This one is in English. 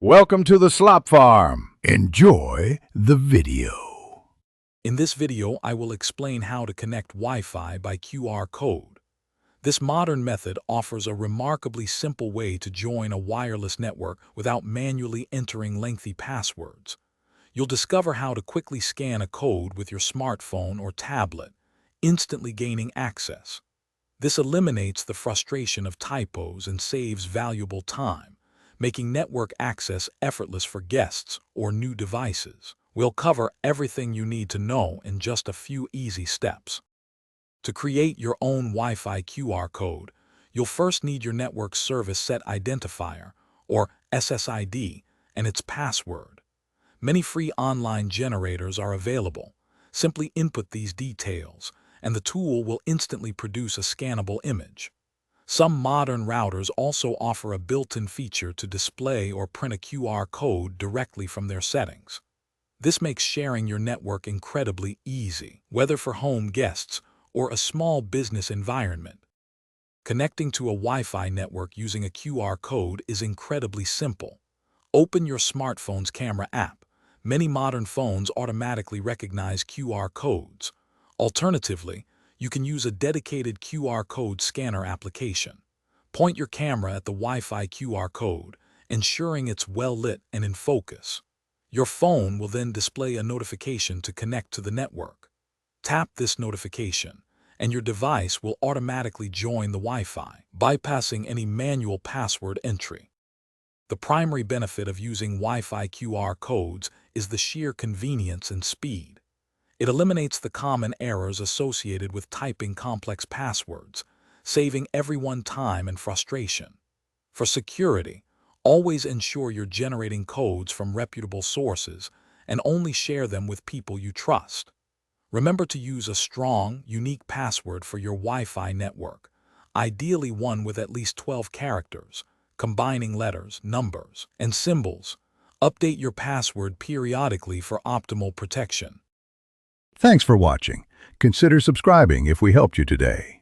Welcome to the Slop Farm. Enjoy the video. In this video, I will explain how to connect Wi-Fi by QR code. This modern method offers a remarkably simple way to join a wireless network without manually entering lengthy passwords. You'll discover how to quickly scan a code with your smartphone or tablet, instantly gaining access. This eliminates the frustration of typos and saves valuable time, making network access effortless for guests or new devices. We'll cover everything you need to know in just a few easy steps. To create your own Wi-Fi QR code, you'll first need your network service set identifier, or SSID, and its password. Many free online generators are available. Simply input these details, and the tool will instantly produce a scannable image. Some modern routers also offer a built-in feature to display or print a QR code directly from their settings. This makes sharing your network incredibly easy, whether for home guests or a small business environment. Connecting to a Wi-Fi network using a QR code is incredibly simple. Open your smartphone's camera app. Many modern phones automatically recognize QR codes. Alternatively, you can use a dedicated QR code scanner application. Point your camera at the Wi-Fi QR code, ensuring it's well lit and in focus. Your phone will then display a notification to connect to the network. Tap this notification, and your device will automatically join the Wi-Fi, bypassing any manual password entry. The primary benefit of using Wi-Fi QR codes is the sheer convenience and speed. It eliminates the common errors associated with typing complex passwords, saving everyone time and frustration. For security, always ensure you're generating codes from reputable sources and only share them with people you trust. Remember to use a strong, unique password for your Wi-Fi network, ideally one with at least 12 characters, combining letters, numbers, and symbols. Update your password periodically for optimal protection. Thanks for watching. Consider subscribing if we helped you today.